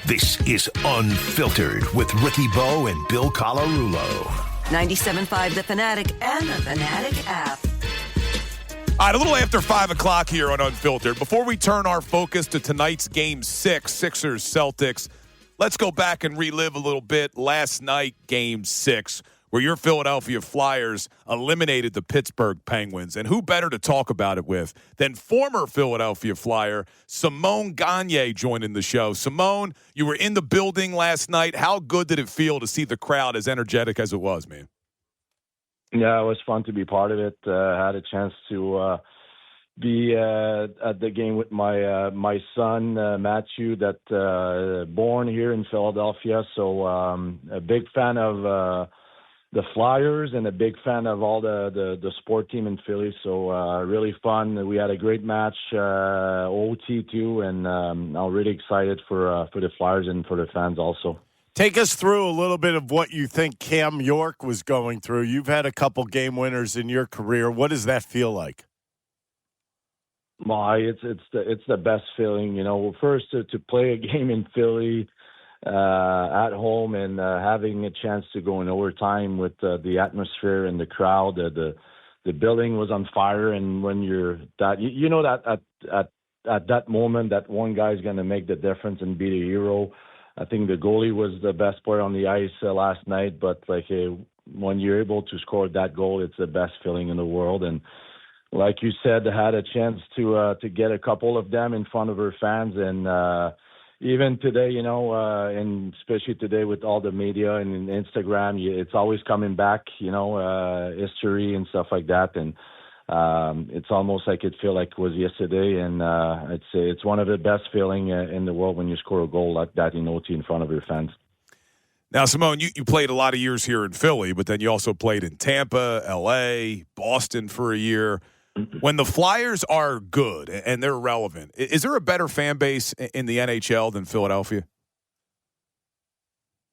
This is Unfiltered with Ricky Bo and Bill Colarulo. 97.5 The Fanatic and the Fanatic app. All right, a little after 5 o'clock here on Unfiltered. Before we turn our focus to tonight's Game 6, Sixers-Celtics, let's go back and relive a little bit last night, Game 6, where your Philadelphia Flyers eliminated the Pittsburgh Penguins. And who better to talk about it with than former Philadelphia Flyer Simon Gagné joining the show. Simone, you were in the building last night. How good did it feel to see the crowd as energetic as it was, man? Yeah, it was fun to be part of it. I had a chance to be at the game with my son, Matthew, that born here in Philadelphia. So a big fan of the Flyers and a big fan of all the sport team in Philly. So really fun. We had a great match, OT too, and I'm really excited for the Flyers and for the fans also. Take us through a little bit of what you think Cam York was going through. You've had a couple game winners in your career. What does that feel like? Well, it's the best feeling, you know. First to play a game in Philly at home and having a chance to go in overtime with the atmosphere and the crowd. The building was on fire, and when you're that, you know that at that moment that one guy's going to make the difference and be the hero. I think the goalie was the best player on the ice last night, but when you're able to score that goal, it's the best feeling in the world. And like you said, I had a chance to get a couple of them in front of our fans, and even today, you know, and especially today with all the media and Instagram, it's always coming back, you know, history and stuff like that, and it's almost like it feel like it was yesterday, and it's one of the best feeling in the world when you score a goal like that in OT in front of your fans. Now, Simone, you played a lot of years here in Philly, but then you also played in Tampa, L.A., Boston for a year. When the Flyers are good and they're relevant, is there a better fan base in the NHL than Philadelphia?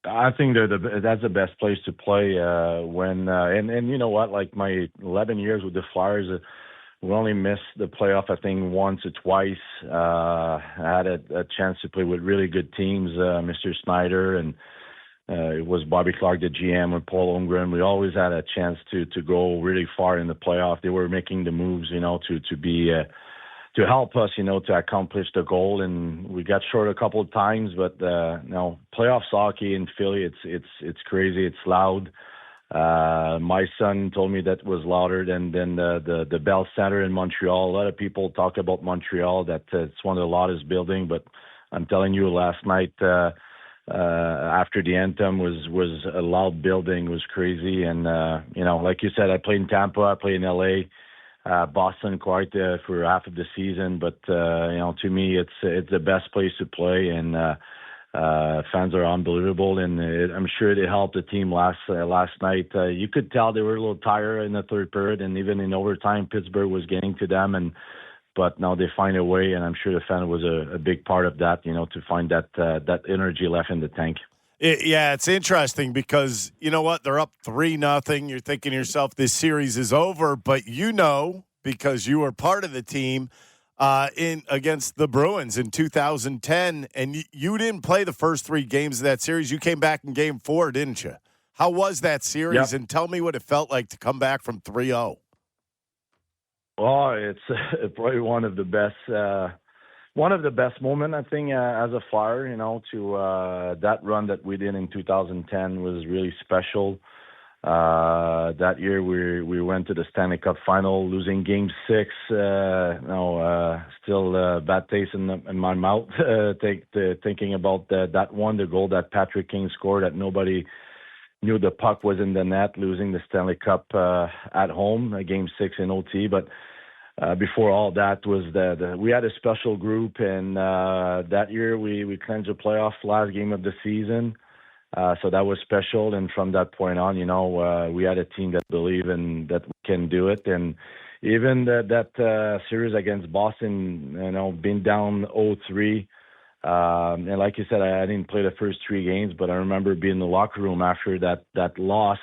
I think that's the best place to play and you know what, like my 11 years with the Flyers, we only missed the playoff, I think, once or twice. I had a chance to play with really good teams, Mr. Snyder, and it was Bobby Clark, the GM, and Paul Holmgren. We always had a chance to go really far in the playoff. They were making the moves, you know, to help us, you know, to accomplish the goal. And we got short a couple of times, but no, playoff hockey in Philly, it's crazy. It's loud. My son told me that was louder than the Bell Center in Montreal. A lot of people talk about Montreal, that it's one of the loudest buildings, but I'm telling you, last night, after the anthem was a loud building. It was crazy. And, you know, like you said, I played in Tampa, I played in LA, Boston quite for half of the season. But, you know, to me, it's the best place to play, and fans are unbelievable. And I'm sure they helped the team last night. You could tell they were a little tired in the third period, and even in overtime, Pittsburgh was getting to them. But now they find a way, and I'm sure the fan was a big part of that, you know, to find that energy left in the tank. Yeah, it's interesting because, you know what, they're up 3-0. You're thinking to yourself, this series is over, but you know, because you were part of the team in against the Bruins in 2010, and you didn't play the first 3 games of that series. You came back in Game 4, didn't you? How was that series? Yep. And tell me what it felt like to come back from 3-0. Well, it's probably one of the best moments, I think, as a Flyer. You know, to that run that we did in 2010 was really special. That year we went to the Stanley Cup Final, losing Game 6. Still bad taste in my mouth thinking about that one, the goal that Patrick King scored that nobody knew the puck was in the net, losing the Stanley Cup at home, Game 6 in OT. But before all that was we had a special group, and that year we clinched the playoff last game of the season. So that was special, and from that point on, you know, we had a team that believed in that we can do it. And even that series against Boston, you know, being down 0-3, and like you said, I didn't play the first 3 games, but I remember being in the locker room after that loss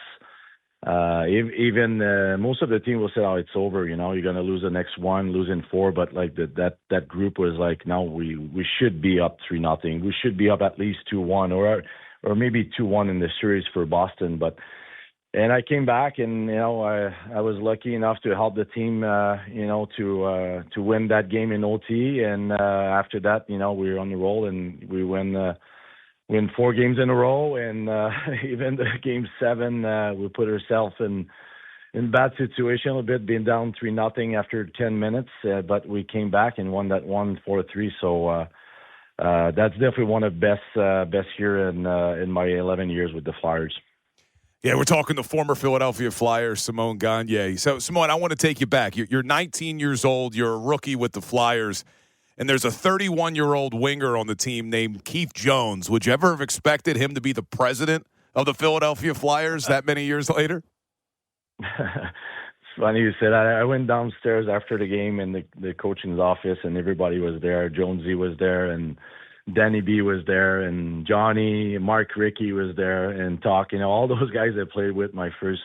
Even most of the team will say, "Oh, it's over. You know, you're gonna lose the next one, losing 4." But like that group was like, "No, we should be up 3-0. We should be up at least 2-1, or maybe 2-1 in the series for Boston." And I came back, and I was lucky enough to help the team, to win that game in OT. And after that, we were on the roll, and we win 4 games in a row. And even the game 7, we put ourselves in bad situation a little bit, being down 3-0 after 10 minutes. But we came back and won that one 4-3. So that's definitely one of the best year in my 11 years with the Flyers. Yeah, we're talking to former Philadelphia Flyer Simon Gagné. So, Simon, I want to take you back. You're 19 years old. You're a rookie with the Flyers, and there's a 31-year-old winger on the team named Keith Jones. Would you ever have expected him to be the president of the Philadelphia Flyers that many years later? It's funny you said that. I went downstairs after the game in the coaching's office, and everybody was there. Jonesy was there, and Danny B was there, and Johnny, Mark Rickey was there, and all those guys I played with my first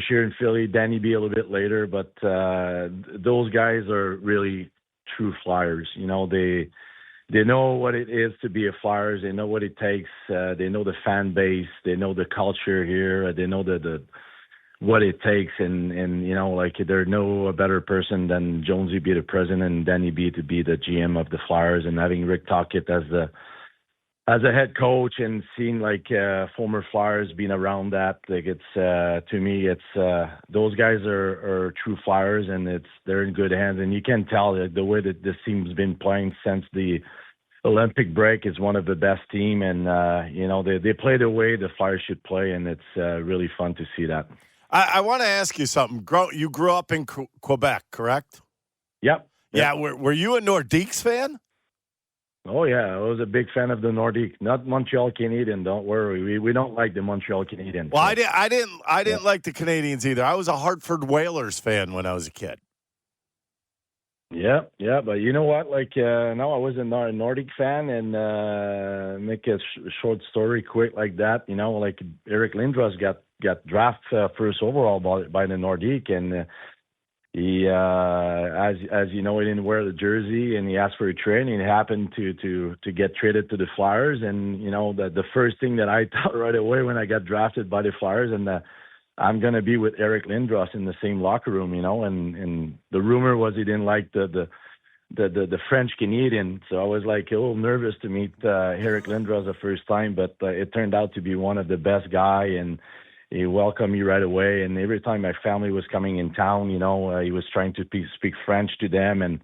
year in Philly. Danny B a little bit later, but those guys are really true Flyers. They know what it is to be a Flyers. They know what it takes. They know the fan base. They know the culture here. They know what it takes, and there's no better person than Jonesy be the president and Danny B to be the GM of the Flyers, and having Rick Tocchet as a head coach, and seeing former Flyers being around that, it's to me, it's those guys are true Flyers, and they're in good hands, and you can tell the way that this team's been playing since the Olympic break is one of the best team, and they play the way the Flyers should play, and it's really fun to see that. I want to ask you something. You grew up in Quebec, correct? Yep. Yeah. Were you a Nordiques fan? Oh yeah, I was a big fan of the Nordiques, not Montreal Canadiens. Don't worry, we don't like the Montreal Canadiens. Well, I didn't like the Canadiens either. I was a Hartford Whalers fan when I was a kid. Yeah, but you know what? No, I was a Nordic fan, and make a short story quick like that. Eric Lindros got drafted first overall by the Nordic, and he, as you know, he didn't wear the jersey, and he asked for a trade, and he happened to get traded to the Flyers. And the first thing that I thought right away when I got drafted by the Flyers, and I'm going to be with Eric Lindros in the same locker room, and the rumor was he didn't like the French Canadian. So I was a little nervous to meet Eric Lindros the first time, but it turned out to be one of the best guy, and he welcomed me right away. And every time my family was coming in town, he was trying to speak French to them, and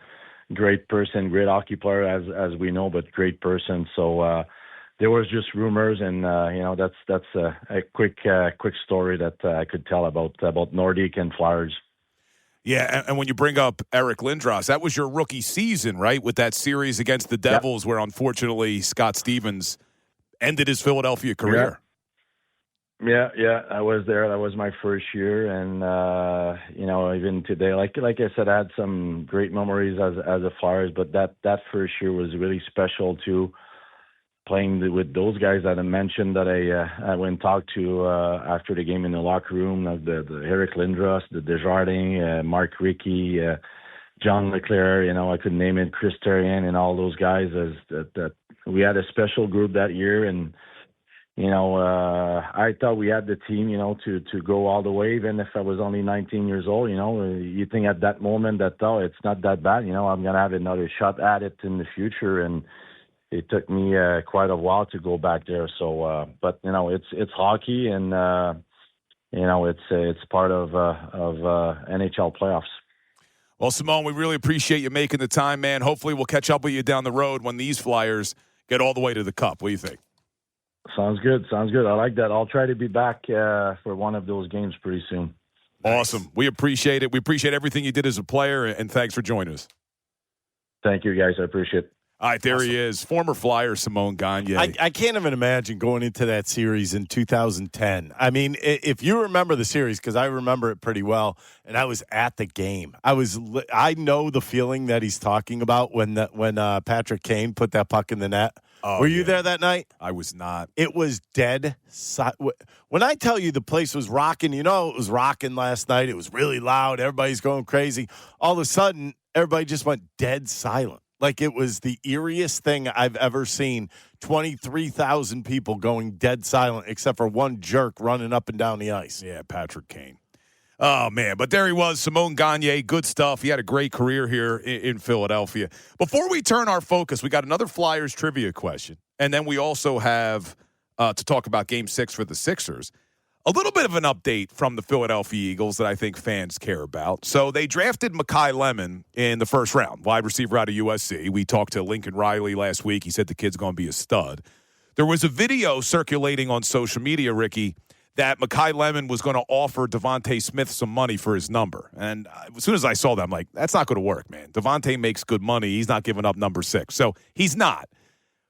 great person, great hockey player as we know, but great person. So, there was just rumors, and that's a quick story that I could tell about Nordic and Flyers. Yeah, and when you bring up Eric Lindros, that was your rookie season, right? With that series against the Devils, where unfortunately Scott Stevens ended his Philadelphia career. Yeah, I was there. That was my first year, and even today, like I said, I had some great memories as a Flyers, but that first year was really special too. Playing with those guys that I mentioned that I went and talked to after the game in the locker room, the Eric Lindros, the Desjardins, Mark Rickey, John Leclerc, I could name it, Chris Therrien, and all those guys. That we had a special group that year, and I thought we had the team, to go all the way, even if I was only 19 years old. You think at that moment that it's not that bad. I'm gonna have another shot at it in the future, and it took me quite a while to go back there. So, but it's hockey, and it's part of NHL playoffs. Well, Simon, we really appreciate you making the time, man. Hopefully, we'll catch up with you down the road when these Flyers get all the way to the Cup. What do you think? Sounds good. I like that. I'll try to be back for one of those games pretty soon. Awesome. We appreciate it. We appreciate everything you did as a player, and thanks for joining us. Thank you, guys. I appreciate it. All right, there he is, former Flyer Simon Gagné. I can't even imagine going into that series in 2010. I mean, if you remember the series, because I remember it pretty well, and I was at the game. I know the feeling that he's talking about when Patrick Kane put that puck in the net. Oh, Were you there that night? I was not. It was dead. When I tell you the place was rocking, it was rocking last night. It was really loud. Everybody's going crazy. All of a sudden, everybody just went dead silent. Like it was the eeriest thing I've ever seen. 23,000 people going dead silent, except for one jerk running up and down the ice. Yeah, Patrick Kane. Oh, man. But there he was, Simon Gagné. Good stuff. He had a great career here in Philadelphia. Before we turn our focus, we got another Flyers trivia question. And then we also have to talk about Game 6 for the Sixers. A little bit of an update from the Philadelphia Eagles that I think fans care about. So they drafted Makai Lemon in the first round, wide receiver out of USC. We talked to Lincoln Riley last week. He said the kid's going to be a stud. There was a video circulating on social media, Ricky, that Makai Lemon was going to offer Devontae Smith some money for his number. And as soon as I saw that, I'm like, that's not going to work, man. Devontae makes good money. He's not giving up number 6. So he's not.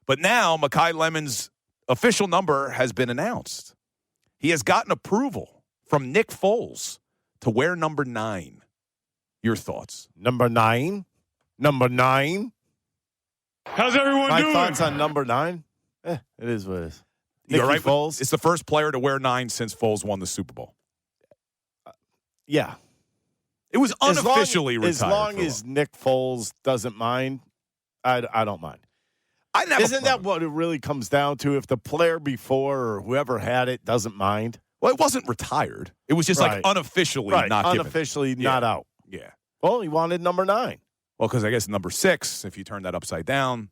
But now Makai Lemon's official number has been announced. He has gotten approval from Nick Foles to wear number 9. Your thoughts? Number 9? Number 9? How's everyone doing? My thoughts on number 9? It is what it is. You're right. Foles? It's the first player to wear 9 since Foles won the Super Bowl. Yeah. It was unofficially retired. As long as Nick Foles doesn't mind, I don't mind. Isn't that what it really comes down to? If the player before or whoever had it doesn't mind? Well, it wasn't retired. It was just like unofficially not given. Unofficially not out. Yeah. Well, he wanted number 9. Well, because I guess number 6, if you turn that upside down.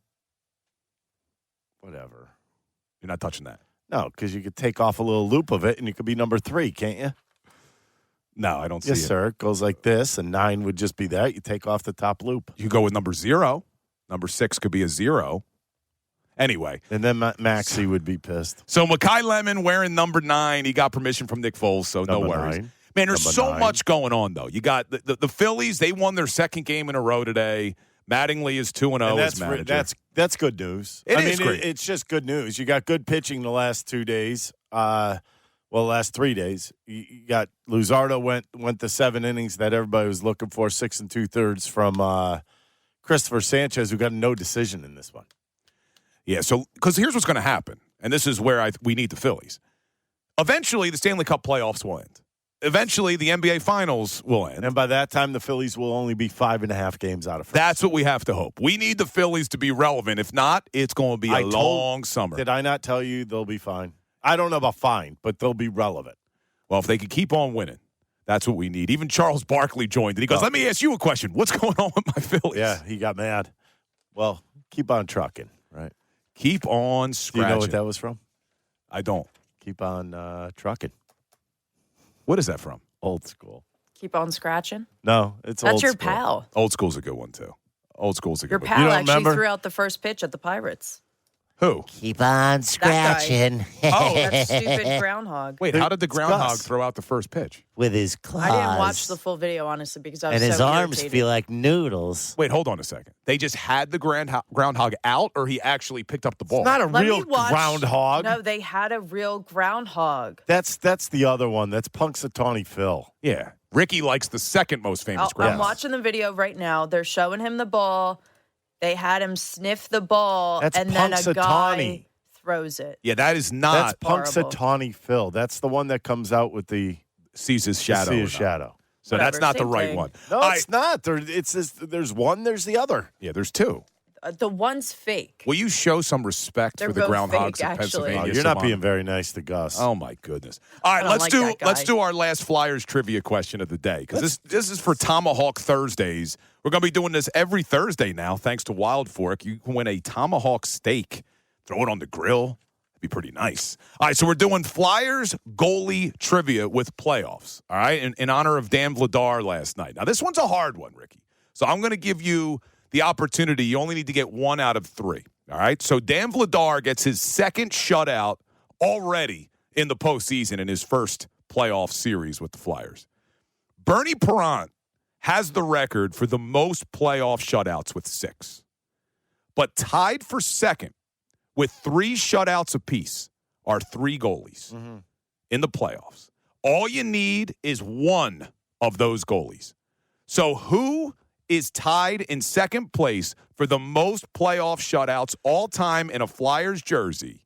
Whatever. You're not touching that. No, because you could take off a little loop of it and you could be number 3, can't you? No, I don't see it. Yes, sir. It goes like this, and 9 would just be that. You take off the top loop. You go with number 0. Number 6 could be a 0. Anyway. And then Maxey would be pissed. So Makai Lemon wearing number 9. He got permission from Nick Foles, so no worries. 9. Man, there's so much going on, though. You got the Phillies. They won their second game in a row today. Mattingly is 2-0 as manager. That's good news. It is great. It's just good news. You got good pitching the last 2 days. Last 3 days. You got Luzardo went the 7 innings that everybody was looking for, 6 2/3 from Christopher Sanchez, who got no decision in this one. Yeah, so because here's what's going to happen, and this is where we need the Phillies. Eventually, the Stanley Cup playoffs will end. Eventually, the NBA Finals will end. And by that time, the Phillies will only be 5.5 games out of first. That's what we have to hope. We need the Phillies to be relevant. If not, it's going to be a long summer. Did I not tell you they'll be fine? I don't know about fine, but they'll be relevant. Well, if they can keep on winning, that's what we need. Even Charles Barkley joined, and he goes, let me ask you a question. What's going on with my Phillies? Yeah, he got mad. Well, keep on trucking, right? Keep on scratching. Do you know what that was from? I don't. Keep on trucking. What is that from? Old school. Keep on scratching? No, it's That's old your school. pal. Old school's a good one, too. Old school's a good Your one. pal actually threw out the first pitch at the Pirates. Who? Keep on scratching. Oh, that stupid groundhog. Wait, how did the groundhog throw out the first pitch? With his claws. I didn't watch the full video, honestly, because I was and his so arms irritated. feel like noodles. Wait, hold on a second. They just had the groundhog out, or he actually picked up the ball? It's not a Let real me watch. groundhog. No, they had a real groundhog. That's the other one. That's Punxsutawney Phil. Yeah. Ricky likes the second most famous groundhog. I'm watching the video right now. They're showing him the ball. They had him sniff the ball, That's and then a Punxsutawney. guy throws it. Yeah, that is not. That's Punxsutawney Phil. That's the one that comes out with the sees his shadow. See his shadow. So Whatever, that's not the same right thing. one. No, it's not. There's one. There's the other. Yeah, there's 2. The one's fake. Will you show some respect They're for the both groundhogs fake, of actually. Pennsylvania? You're not Sylvana? being very nice to Gus. Oh my goodness! All right, I don't like that guy. let's do our last Flyers trivia question of the day because this is for Tomahawk Thursdays. We're going to be doing this every Thursday now, thanks to Wild Fork. You can win a tomahawk steak, throw it on the grill. It'd be pretty nice. All right, so we're doing Flyers goalie trivia with playoffs. All right, in honor of Dan Vladar last night. Now this one's a hard one, Ricky. So I'm going to give you the opportunity. You only need to get 1 out of 3. All right. So Dan Vladar gets his second shutout already in the postseason in his first playoff series with the Flyers. Bernie Parent has the record for the most playoff shutouts with 6. But tied for second with 3 shutouts apiece are 3 goalies in the playoffs. All you need is one of those goalies. So who is tied in second place for the most playoff shutouts all time in a Flyers jersey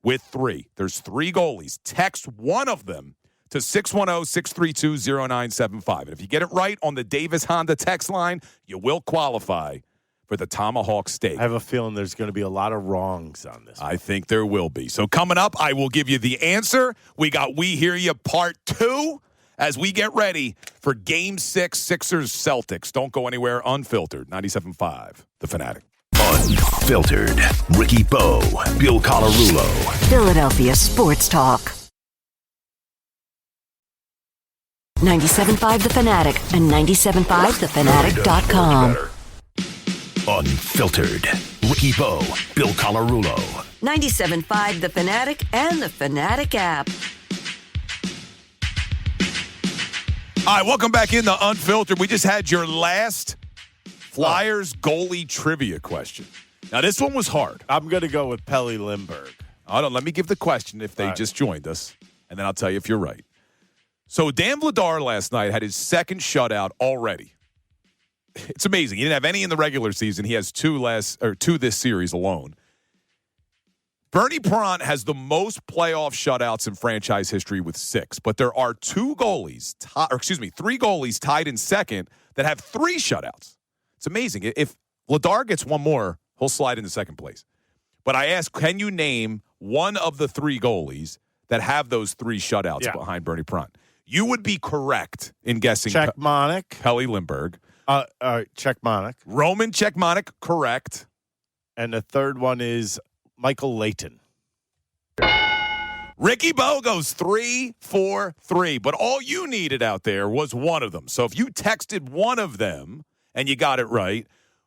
with 3? There's 3 goalies. Text one of them to 610-632-0975. And if you get it right on the Davis Honda text line, you will qualify for the Tomahawk Steak. I have a feeling there's going to be a lot of wrongs on this. I think there will be. So coming up, I will give you the answer. We got We Hear You Part 2 as we get ready for Game 6, Sixers-Celtics. Don't go anywhere. Unfiltered. 97.5, The Fanatic. Unfiltered. Ricky Bo, Bill Colarulo. Philadelphia Sports Talk. 97.5 The Fanatic and 97.5thefanatic.com. Unfiltered. Ricky Bo, Bill Colarulo. 97.5 The Fanatic and the Fanatic app. All right, welcome back into Unfiltered. We just had your last Flyers goalie trivia question. Now, this one was hard. I'm going to go with Pelly Lindbergh. Hold on, let me give the question if they just joined us, and then I'll tell you if you're right. So Dan Vladar last night had his second shutout already. It's amazing. He didn't have any in the regular season. He has 2 this series alone. Bernie Perrant has the most playoff shutouts in franchise history with 6, but there are 3 goalies tied in second that have 3 shutouts. It's amazing. If Vladar gets one more, he'll slide into second place. But I asked, can you name one of the 3 goalies that have those 3 shutouts behind Bernie Perrant? You would be correct in guessing Checkmonic. Pelly Lindbergh. Checkmonic. Roman Checkmonic, correct. And the third one is Michael Layton. Ricky Bo goes 3 for 3, but all you needed out there was one of them. So if you texted one of them and you got it right,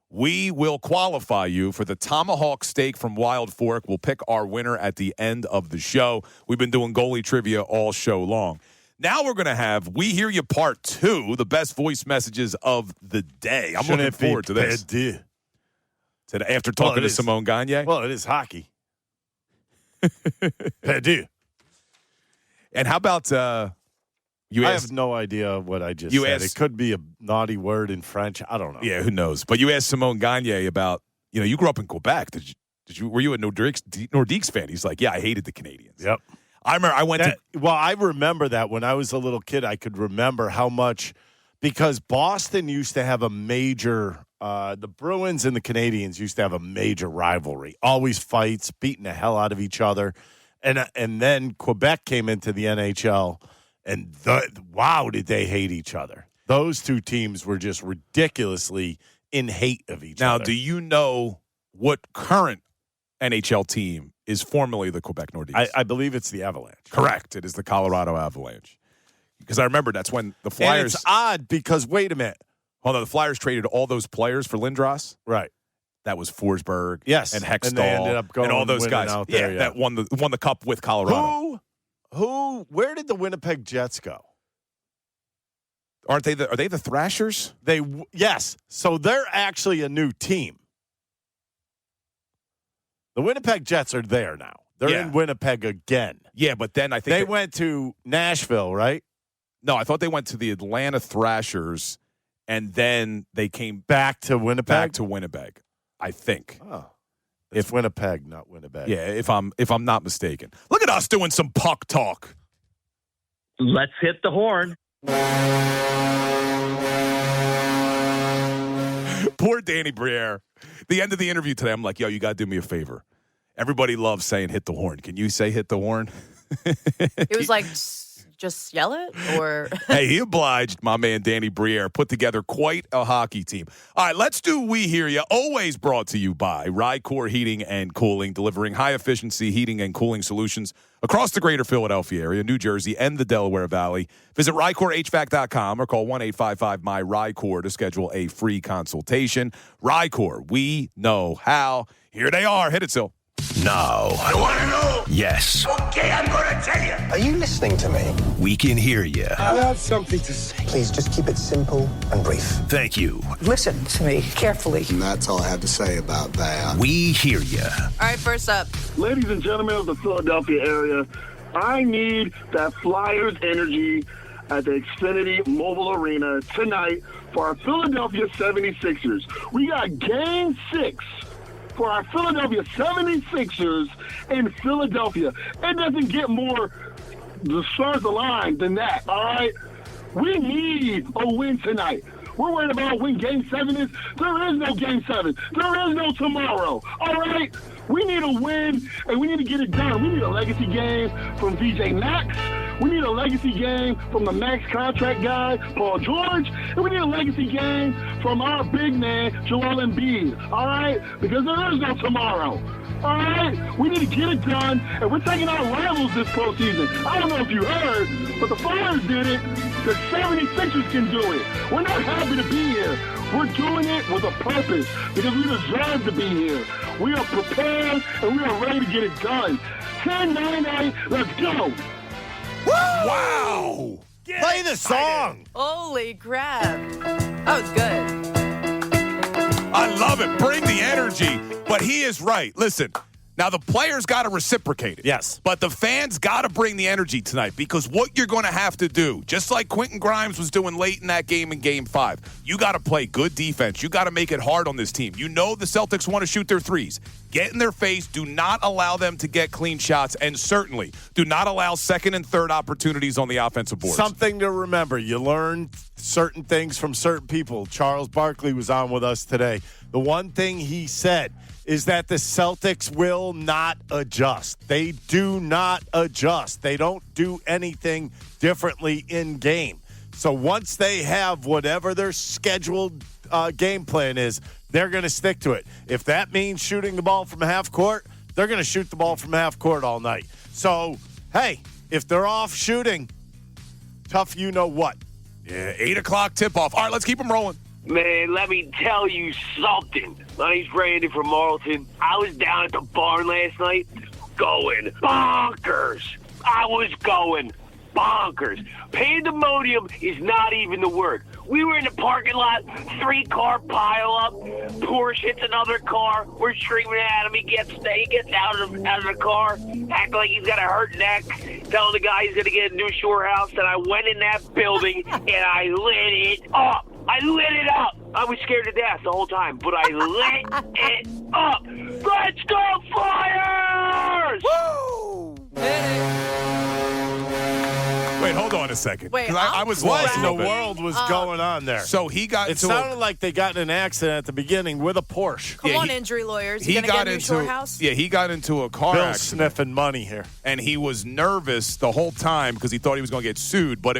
we will qualify you for the Tomahawk Steak from Wild Fork. We'll pick our winner at the end of the show. We've been doing goalie trivia all show long. Now we're going to have We Hear You Part 2, the best voice messages of the day. I'm looking forward to this. After talking to Simon Gagné? Well, it is hockey. Perdu. And how about I have no idea what I just said. It could be a naughty word in French. I don't know. Yeah, who knows? But you asked Simon Gagné about, you grew up in Quebec. Were you a Nordiques fan? He's like, yeah, I hated the Canadians. Yep. I remember I remember that when I was a little kid. I could remember how much, because Boston used to have a major, the Bruins and the Canadians used to have a major rivalry. Always fights, beating the hell out of each other. And then Quebec came into the NHL, and wow, did they hate each other. Those 2 teams were just ridiculously in hate of each other. Now, do you know what current NHL team is formerly the Quebec Nordiques? I believe it's the Avalanche. Correct. It is the Colorado Avalanche. Because I remember that's when the Flyers... And it's odd because, wait a minute. Hold on, the Flyers traded all those players for Lindros. Right. That was Forsberg. Yes. And Hextall. And they ended up going and all those guys. Out there, that won the cup with Colorado. Where did the Winnipeg Jets go? Are they the Thrashers? Yes. So they're actually a new team. The Winnipeg Jets are there now. They're in Winnipeg again. Yeah, but then I think they went to Nashville, right? No, I thought they went to the Atlanta Thrashers, and then they came back to Winnipeg. I think. Oh, it's Winnipeg, not Winnipeg. Yeah, if I'm not mistaken. Look at us doing some puck talk. Let's hit the horn. Poor Danny Briere. The end of the interview today, I'm like, yo, you got to do me a favor. Everybody loves saying hit the horn. Can you say hit the horn? It was like, just yell it? Or Hey, he obliged, my man Danny Briere. Put together quite a hockey team. All right, let's do We Hear Ya. Always brought to you by Rycor Heating and Cooling, delivering high-efficiency heating and cooling solutions across the greater Philadelphia area, New Jersey, and the Delaware Valley. Visit RycorHVAC.com or call 1-855-MY-RYCOR to schedule a free consultation. Rycor, we know how. Here they are. Hit it, Sil. Now. You want to know? Yes. Okay, I'm going to tell you. Are you listening to me? We can hear you. I have something to say. Please just keep it simple and brief. Thank you. Listen to me carefully. And that's all I have to say about that. We hear you. All right, first up. Ladies and gentlemen of the Philadelphia area, I need that Flyers energy at the Xfinity Mobile Arena tonight for our Philadelphia 76ers. We got Game 6 for our Philadelphia 76ers in Philadelphia. It doesn't get more the stars aligned than that, all right? We need a win tonight. We're worried about when Game 7 is. There is no Game 7. There is no tomorrow, all right? We need a win, and we need to get it done. We need a legacy game from VJ Max. We need a legacy game from the max contract guy, Paul George. And we need a legacy game from our big man, Joel Embiid, all right? Because there is no tomorrow. All right? We need to get it done, and we're taking our rivals this postseason. I don't know if you heard, but the Flyers did it. The 76ers can do it. We're not happy to be here. We're doing it with a purpose because we deserve to be here. We are prepared, and we are ready to get it done. 10-9-8, let's go. Woo! Wow! Play the song. Holy crap. That was good. I love it. Bring the energy. But he is right. Listen, now the players got to reciprocate it. Yes. But the fans got to bring the energy tonight because what you're going to have to do, just like Quentin Grimes was doing late in that game in Game 5, you got to play good defense. You got to make it hard on this team. You know the Celtics want to shoot their threes. Get in their face. Do not allow them to get clean shots. And certainly do not allow second and third opportunities on the offensive boards. Something to remember. You learn certain things from certain people. Charles Barkley was on with us today. The one thing he said is that the Celtics will not adjust. They do not adjust. They don't do anything differently in game. So once they have whatever their scheduled game plan is, they're going to stick to it. If that means shooting the ball from half court, they're going to shoot the ball from half court all night. So, hey, if they're off shooting, tough you know what. Yeah, 8 o'clock tip-off. All right, let's keep them rolling. Man, let me tell you something. My name's Randy from Marlton. I was down at the barn last night going bonkers. I was going bonkers. Pandemonium is not even the word. We were in the parking lot, 3-car pile-up. Porsche hits another car. We're screaming at him. He gets out of the car, acting like he's got a hurt neck, telling the guy he's going to get a new shore house. And I went in that building, and I lit it up. I lit it up. I was scared to death the whole time, but I lit it up. Let's go, Flyers! Woo! Wait, hold on a second. Wait, I was What lost in a the little bit. world was going on there? So he got It into sounded like they got in an accident at the beginning with a Porsche. Come Yeah, on, he- injury lawyers. he You going to got get a new into shore house? Yeah, he got into a car Bill's accident, sniffing money here. and he was nervous the whole time because he thought he was going to get sued, but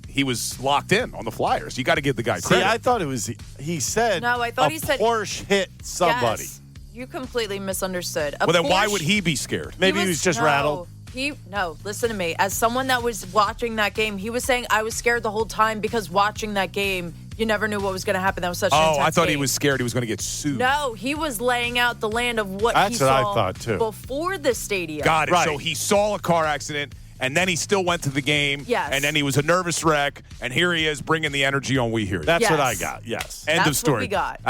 he was locked in on the Flyers. You got to give the guy See, credit. I thought it was, he said, No, I thought he said- Porsche hit somebody. Yes. You completely misunderstood. Well, then why would he be scared? Maybe he was just rattled. No, listen to me. As someone that was watching that game, he was saying I was scared the whole time because watching that game, you never knew what was going to happen. That was such an intense I thought he game. was scared he was going to get sued. No, he was laying out the land of what That's he what I saw thought, too. before the stadium. Got it. Right. So he saw a car accident, and then he still went to the game. Yes. And then he was a nervous wreck, and here he is bringing the energy on We Hear You. That's what I Yes. got, yes. End of That's story. what we got.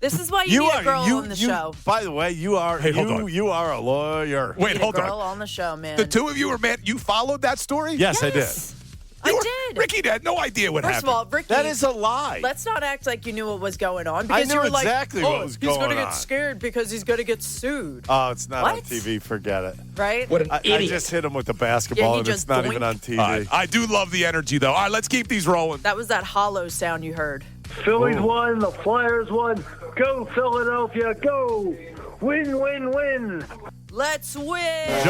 This is why you You need are a girl on the show. By the way, you are Hey, hold on. you are a lawyer. Wait, Need hold a girl on. on the show, man. The two of you were mad. You followed that story? Yes, I did. Yes. I did. Ricky had no idea what First happened. of all, Ricky, That is a lie. let's not act like you knew what was going on. I Because knew you were like, exactly what was he's going gonna on. get scared because he's going to get sued. Oh, it's not on What? TV. Forget it. Right? What an I idiot. just hit him with the basketball, he and it's just not doinked. even on TV. All right. I do love the energy, though. All right, let's keep these rolling. That was that hollow sound you heard. Phillies won. The Flyers won. Go, Philadelphia. Go. Win, win, win. Let's win.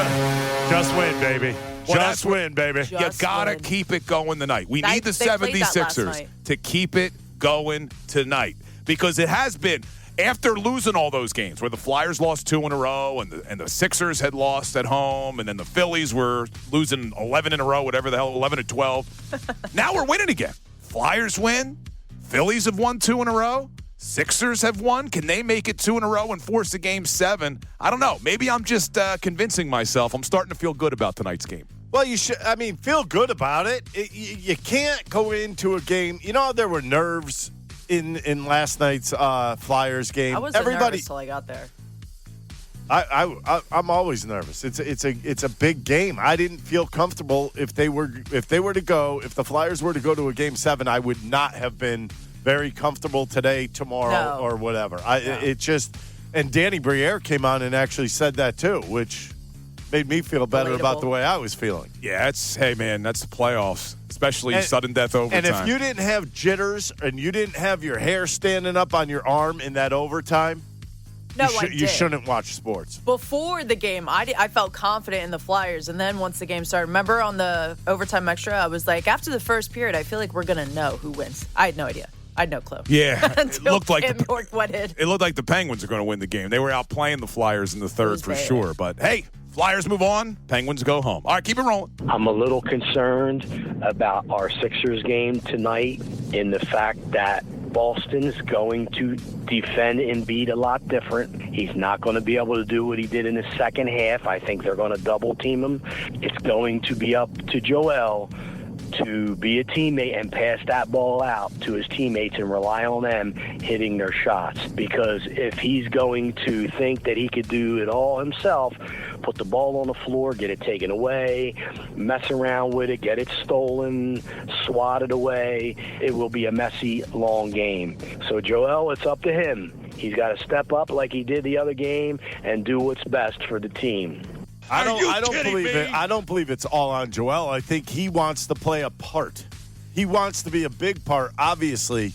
Just win, baby. Well, Just win, baby. Just You got to win. keep it going tonight. We need the They played that last 76ers night. to keep it going tonight because it has been after losing all those games where the Flyers lost 2 in a row and the Sixers had lost at home and then the Phillies were losing 11 in a row, whatever the hell, 11 or 12. Now we're winning again. Flyers win. Phillies have won 2 in a row. Sixers have won. Can they make it 2 in a row and force a Game 7? I don't know. Maybe I'm just convincing myself. I'm starting to feel good about tonight's game. Well, you should. I mean, feel good about it. You can't go into a game. You know, there were nerves in last night's Flyers game. I wasn't nervous till I got there. I'm always nervous. It's a big game. I didn't feel comfortable if the Flyers were to go to a Game 7. I would not have been very comfortable today, tomorrow, or whatever. And Danny Briere came on and actually said that too, which made me feel better about the way I was feeling. Yeah, hey man, that's the playoffs, especially sudden death overtime. And if you didn't have jitters and you didn't have your hair standing up on your arm in that overtime, you shouldn't watch sports. Before the game, I felt confident in the Flyers, and then once the game started, remember on the overtime extra, I was like, after the first period, I feel like we're going to know who wins. I had no idea. I had no clue. Yeah, it looked like the Penguins are going to win the game. They were outplaying the Flyers in the third for sure. But hey, Flyers move on. Penguins go home. All right, keep it rolling. I'm a little concerned about our Sixers game tonight in the fact that Boston's going to defend Embiid a lot different. He's not going to be able to do what he did in the second half. I think they're going to double team him. It's going to be up to Joel to be a teammate and pass that ball out to his teammates and rely on them hitting their shots. Because if he's going to think that he could do it all himself, put the ball on the floor, get it taken away, mess around with it, get it stolen, swat it away, it will be a messy, long game. So Joel, it's up to him. He's got to step up like he did the other game and do what's best for the team. I don't believe it's all on Joel. I think he wants to play a part. He wants to be a big part, obviously,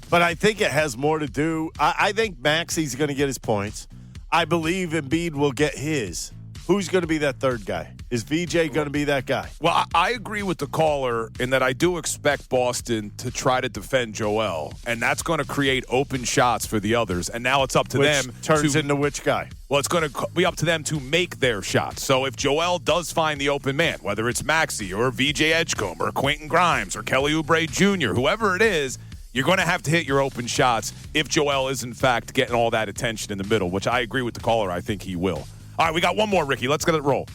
but I think it has more to do. I think Maxi's going to get his points. I believe Embiid will get his. Who's going to be that third guy? Is VJ going to be that guy? Well, I agree with the caller in that I do expect Boston to try to defend Joel, and that's going to create open shots for the others. And now it's up to them. Turns into which guy? Well, it's going to be up to them to make their shots. So if Joel does find the open man, whether it's Maxey or VJ Edgecombe or Quentin Grimes or Kelly Oubre Jr., whoever it is, you're going to have to hit your open shots if Joel is, in fact, getting all that attention in the middle, which I agree with the caller. I think he will. All right, we got one more, Ricky. Let's get it roll.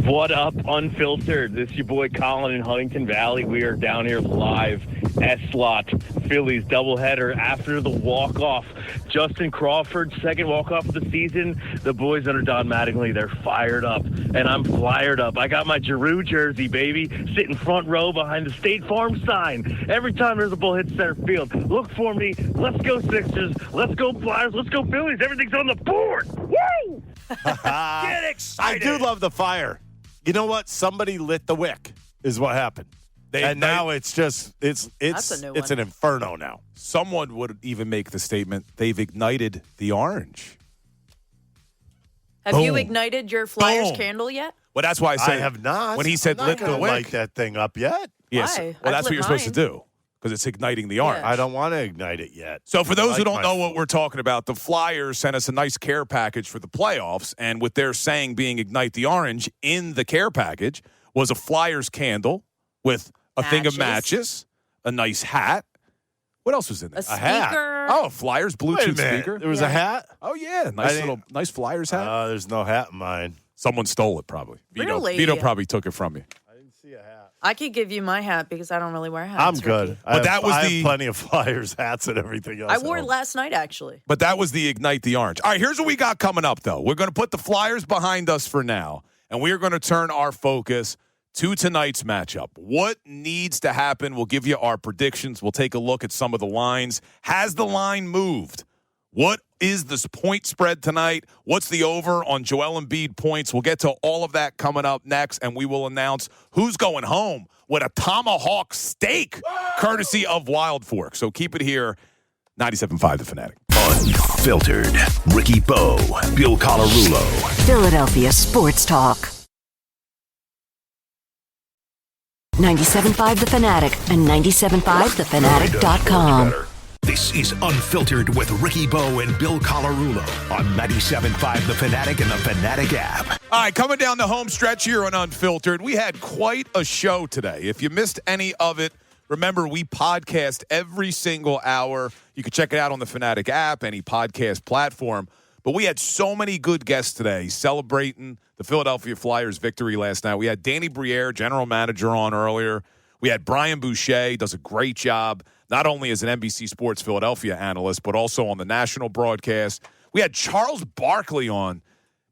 What up, Unfiltered? This is your boy Colin in Huntington Valley. We are down here live at Slot. Phillies doubleheader after the walk-off. Justin Crawford's second walk-off of the season. The boys under Don Mattingly, they're fired up, and I'm flyered up. I got my Giroux jersey, baby, sitting front row behind the State Farm sign. Every time there's a ball hit center field, look for me. Let's go Sixers. Let's go Flyers. Let's go Phillies. Everything's on the board. Woo! Get excited. I do love the fire. You know what? Somebody lit the wick is what happened. Now it's an inferno now. Someone would even make the statement they've ignited the orange. Have you ignited your Flyers candle yet? Well, that's why I said I have not. When he said lit the wick, light that thing up yet. Yes. Why? Well, that's what you're supposed to do. Because it's igniting the orange. I don't want to ignite it yet. So for those who don't know what we're talking about, the Flyers sent us a nice care package for the playoffs, and with their saying being ignite the orange, in the care package was a Flyers candle with a thing of matches, a nice hat. What else was in there? A hat. Oh, a Flyers Bluetooth speaker. There was a hat? Oh, yeah. Nice Flyers hat. There's no hat in mine. Someone stole it, probably. Really? Vito probably took it from you. I could give you my hat because I don't really wear hats. I'm good. I have plenty of Flyers hats and everything else. I wore it last night, actually. But that was the Ignite the Orange. All right, here's what we got coming up, though. We're going to put the Flyers behind us for now, and we are going to turn our focus to tonight's matchup. What needs to happen? We'll give you our predictions. We'll take a look at some of the lines. Has the line moved? What is this point spread tonight? What's the over on Joel Embiid points? We'll get to all of that coming up next, and we will announce who's going home with a tomahawk steak, courtesy of Wild Fork. So keep it here, 97.5 The Fanatic. Unfiltered. Ricky Bo, Bill Colarulo. Philadelphia Sports Talk. 97.5 The Fanatic and 97.5thefanatic.com. This is Unfiltered with Ricky Bo and Bill Colarulo on 97.5 The Fanatic and the Fanatic app. All right, coming down the home stretch here on Unfiltered, we had quite a show today. If you missed any of it, Remember, we podcast every single hour. You can check it out on the Fanatic app, any podcast platform. But we had so many good guests today celebrating the Philadelphia Flyers' victory last night. We had Danny Briere, general manager, on earlier. We had Brian Boucher, does a great job, not only as an NBC Sports Philadelphia analyst, but also on the national broadcast. We had Charles Barkley on,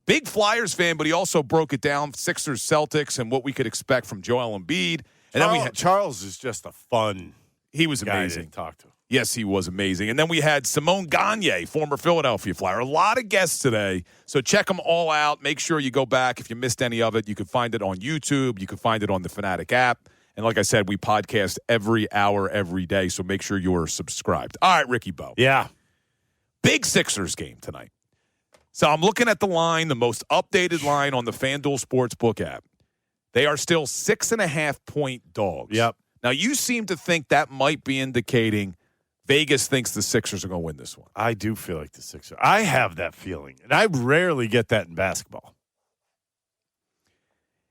big Flyers fan, but he also broke it down, Sixers, Celtics, and what we could expect from Joel Embiid. And then we had Charles is just a fun He was guy amazing. to talk to. Yes, he was amazing. And then we had Simon Gagné, former Philadelphia Flyer. A lot of guests today. So check them all out. Make sure you go back. If you missed any of it, you can find it on YouTube. You can find it on the Fanatic app. And like I said, we podcast every hour, every day. So make sure you're subscribed. All right, Ricky Bo. Yeah. Big Sixers game tonight. So I'm looking at the line, the most updated line on the FanDuel Sportsbook app. They are still 6.5-point dogs. Yep. Now, you seem to think that might be indicating Vegas thinks the Sixers are going to win this one. I do feel like the Sixers. I have that feeling, and I rarely get that in basketball.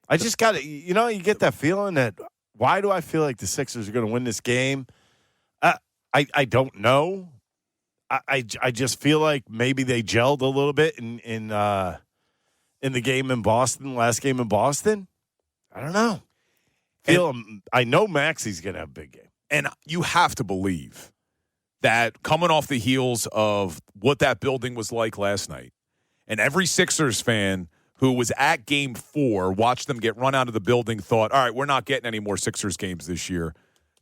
I just got to, you get that feeling that, why do I feel like the Sixers are going to win this game? I don't know. I just feel like maybe they gelled a little bit in the game in Boston, last game in Boston. I don't know. I know Maxi's going to have a big game. And you have to believe that coming off the heels of what that building was like last night, and every Sixers fan who was at Game 4, watched them get run out of the building, thought, all right, we're not getting any more Sixers games this year.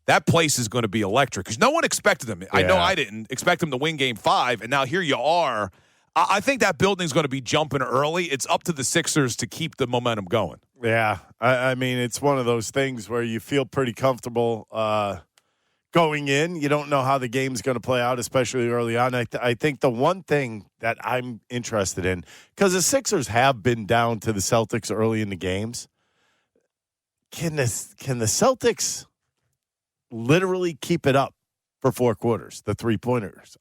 That place is going to be electric because no one expected them. Yeah. I know I didn't expect them to win Game 5, and now here you are. I think that building's going to be jumping early. It's up to the Sixers to keep the momentum going. Yeah, I mean, it's one of those things where you feel pretty comfortable going in. You don't know how the game's going to play out, especially early on. I think the one thing that I'm interested in, because the Sixers have been down to the Celtics early in the games, can the Celtics literally keep it up for 4 quarters, the three-pointers?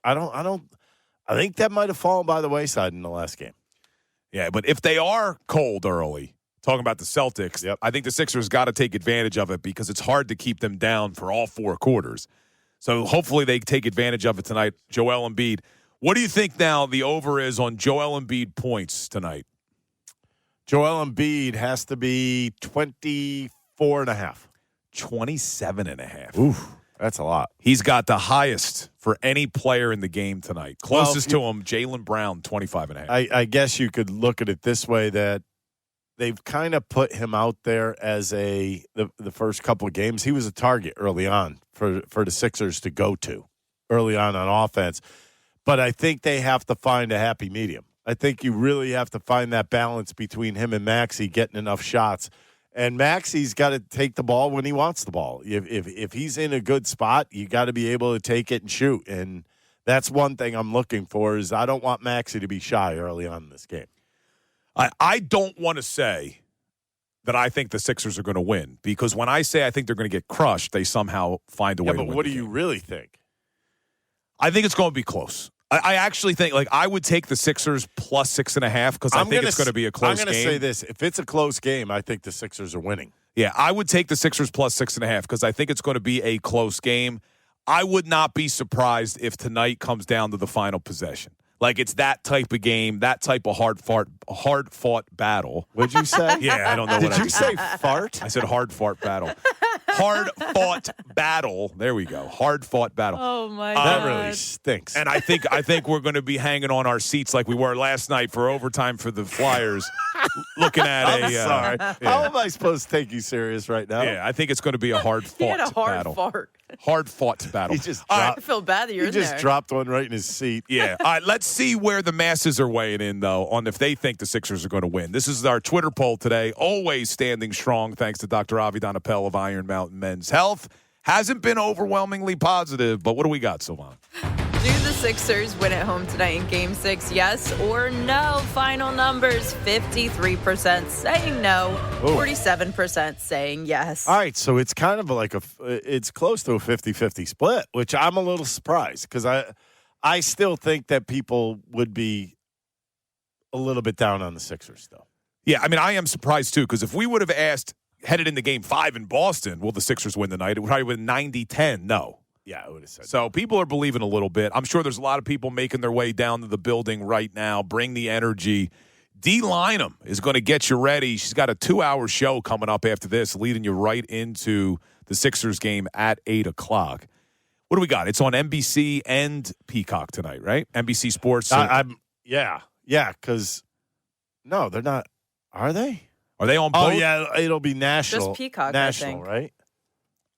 I think that might have fallen by the wayside in the last game. Yeah, but if they are cold early, talking about the Celtics, I think the Sixers got to take advantage of it because it's hard to keep them down for all 4 quarters. So hopefully they take advantage of it tonight. Joel Embiid. What do you think now the over is on Joel Embiid points tonight? Joel Embiid has to be 24.5. 27.5. Oof. That's a lot. He's got the highest for any player in the game tonight. Closest to him, Jaylen Brown, 25.5. I guess you could look at it this way, that they've kind of put him out there as the first couple of games. He was a target early on for the Sixers to go to early on offense. But I think they have to find a happy medium. I think you really have to find that balance between him and Maxey getting enough shots. And Maxey's got to take the ball when he wants the ball. If he's in a good spot, you got to be able to take it and shoot. And that's one thing I'm looking for is I don't want Maxey to be shy early on in this game. I don't want to say that I think the Sixers are going to win because when I say I think they're going to get crushed, they somehow find a way to win. But what do you really think? I think it's going to be close. I actually think, I would take the Sixers plus 6.5 because I think it's going to be a close game. I'm going to say this. If it's a close game, I think the Sixers are winning. Yeah, I would take the Sixers plus 6.5 because I think it's going to be a close game. I would not be surprised if tonight comes down to the final possession. It's that type of game, that type of hard-fought battle. What'd you say? Yeah, I don't know. Did you say fart? I said hard-fought battle. Hard-fought battle. There we go. Hard-fought battle. Oh, my God. That really stinks. And I think we're going to be hanging on our seats like we were last night for overtime for the Flyers, looking at I'm sorry. Yeah. How am I supposed to take you serious right now? Yeah, I think it's going to be a hard-fought battle. Fart. Hard-fought battle. I feel bad that you're in there. He just dropped one right in his seat. Yeah. All right, let's see where the masses are weighing in, though, on if they think the Sixers are going to win. This is our Twitter poll today. Always standing strong thanks to Dr. Avi Donapel of Iron Mountain Men's Health. Hasn't been overwhelmingly positive, but what do we got, Sylvana? Do the Sixers win at home tonight in Game 6, yes or no? Final numbers, 53% saying no, 47% saying yes. All right, so it's kind of it's close to a 50-50 split, which I'm a little surprised because I still think that people would be a little bit down on the Sixers, though. Yeah, I mean, I am surprised, too, because if we would have asked headed into Game 5 in Boston, will the Sixers win tonight? It would probably win 90-10. No. Yeah, I would have said so. People are believing a little bit. I'm sure there's a lot of people making their way down to the building right now. Bring the energy. Dee Lynam is going to get you ready. She's got a 2-hour show coming up after this, leading you right into the Sixers game at 8 o'clock. What do we got? It's on NBC and Peacock tonight, right? NBC Sports. Yeah, because no, they're not. Are they? Are they on both? Oh, yeah, it'll be national. Just Peacock, national, I think. Right?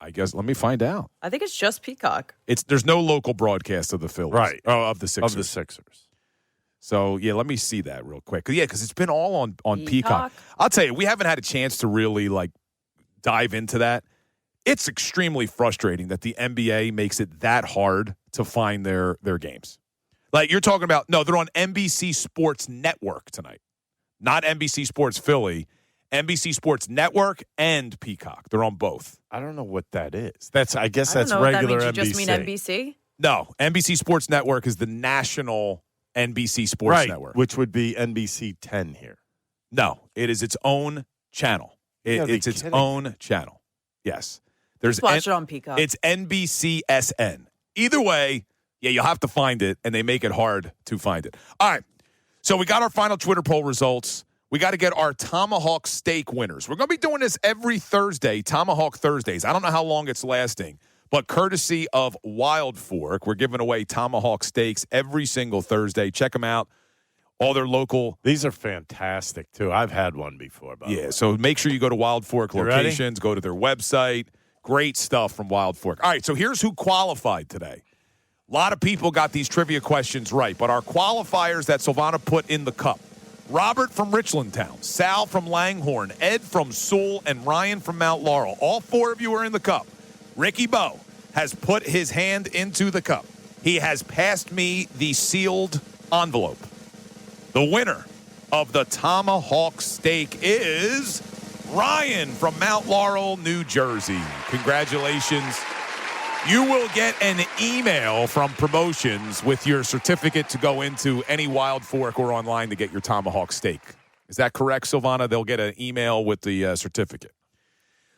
I guess. Let me find out. I think it's just Peacock. There's no local broadcast of the Phillies. Right. Oh, of the Sixers. Of the Sixers. So, yeah, let me see that real quick. Yeah, because it's been all on Peacock. I'll tell you, we haven't had a chance to really, dive into that. It's extremely frustrating that the NBA makes it that hard to find their games. Like, you're talking about, no, they're on NBC Sports Network tonight. Not NBC Sports Philly. NBC Sports Network and Peacock. They're on both. I don't know what that is. I guess I that's don't know regular what that means. NBC. You just mean NBC? No, NBC Sports Network is the national NBC Sports Network. Which would be NBC 10 here. No, it is its own channel. It's its own channel. Yes. Just watch it on Peacock. It's NBCSN. Either way, yeah, you'll have to find it, and they make it hard to find it. All right. So we got our final Twitter poll results. We got to get our Tomahawk Steak winners. We're going to be doing this every Thursday, Tomahawk Thursdays. I don't know how long it's lasting, but courtesy of Wild Fork, we're giving away Tomahawk Steaks every single Thursday. Check them out. All their local. These are fantastic, too. I've had one before, by the way. So make sure you go to Wild Fork locations, ready? Go to their website. Great stuff from Wild Fork. All right, so here's who qualified today. A lot of people got these trivia questions right, but our qualifiers that Sylvana put in the cup. Robert from Richland Town, Sal from Langhorne, Ed from Sewell, and Ryan from Mount Laurel. All 4 of you are in the cup. Ricky Bo has put his hand into the cup. He has passed me the sealed envelope. The winner of the Tomahawk Steak is Ryan from Mount Laurel, New Jersey. Congratulations. You will get an email from promotions with your certificate to go into any Wild Fork or online to get your Tomahawk Steak. Is that correct, Sylvana? They'll get an email with the certificate.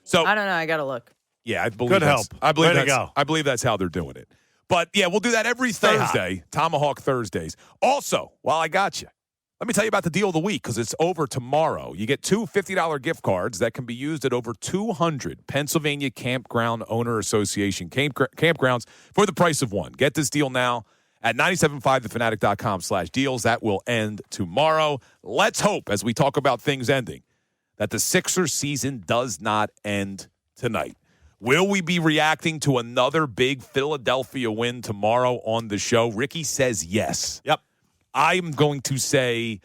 So I don't know. I got to look. Yeah, I believe Good help. I believe Way to go. I believe that's how they're doing it. But, yeah, we'll do that every Thursday, Tomahawk Thursdays. Also, while I got you, let me tell you about the deal of the week because it's over tomorrow. You get 2 $50 gift cards that can be used at over 200 Pennsylvania Campground Owner Association campgrounds for the price of one. Get this deal now at 975thefanatic.com/deals. That will end tomorrow. Let's hope, as we talk about things ending, that the Sixers season does not end tonight. Will we be reacting to another big Philadelphia win tomorrow on the show? Ricky says yes. Yep. I'm going to say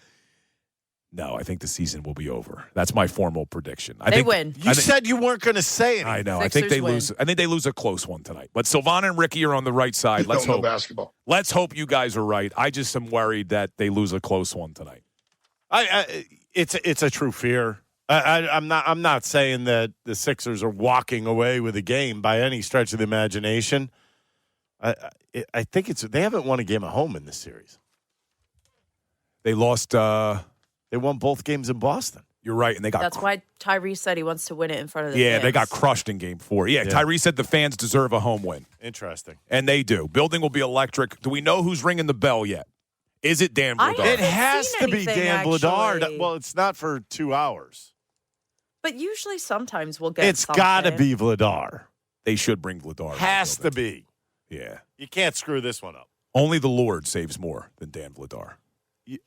no. I think the season will be over. That's my formal prediction. They win. You said you weren't going to say anything. I know. Sixers I think they win. lose. I think they lose a close one tonight. But Sylvana and Ricky are on the right side. Let's hope. Basketball. Let's hope you guys are right. I just am worried that they lose a close one tonight. It's a true fear. I'm not saying that the Sixers are walking away with a game by any stretch of the imagination. I think they haven't won a game at home in this series. They lost. They won both games in Boston. You're right, and they got. That's why Tyrese said he wants to win it in front of the Yeah, fans. they got crushed in Game 4. Yeah, Tyrese said the fans deserve a home win. Interesting. And they do. Building will be electric. Do we know who's ringing the bell yet? Is it Dan Vladar? It has to be anything, Dan Vladar. actually. Well, it's not for 2 hours. But usually sometimes we'll get It's got to something. be Vladar. They should bring Vladar. Has to be. Yeah. You can't screw this one up. Only the Lord saves more than Dan Vladar.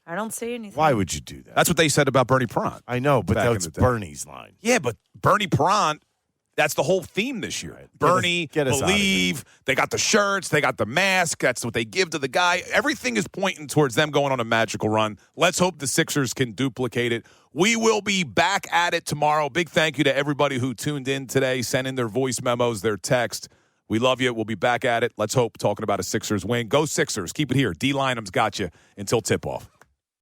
I don't see anything. Why would you do that? That's what they said about Bernie Perrant. I know, but back in that's the day. Bernie's line. Yeah, but Bernie Perrant, that's the whole theme this year. Right. Bernie, Get us believe. They got the shirts. They got the mask. That's what they give to the guy. Everything is pointing towards them going on a magical run. Let's hope the Sixers can duplicate it. We will be back at it tomorrow. Big thank you to everybody who tuned in today, sent in their voice memos, their text. We love you. We'll be back at it. Let's hope talking about a Sixers win. Go Sixers. Keep it here. D. Lynam's got you until tip-off.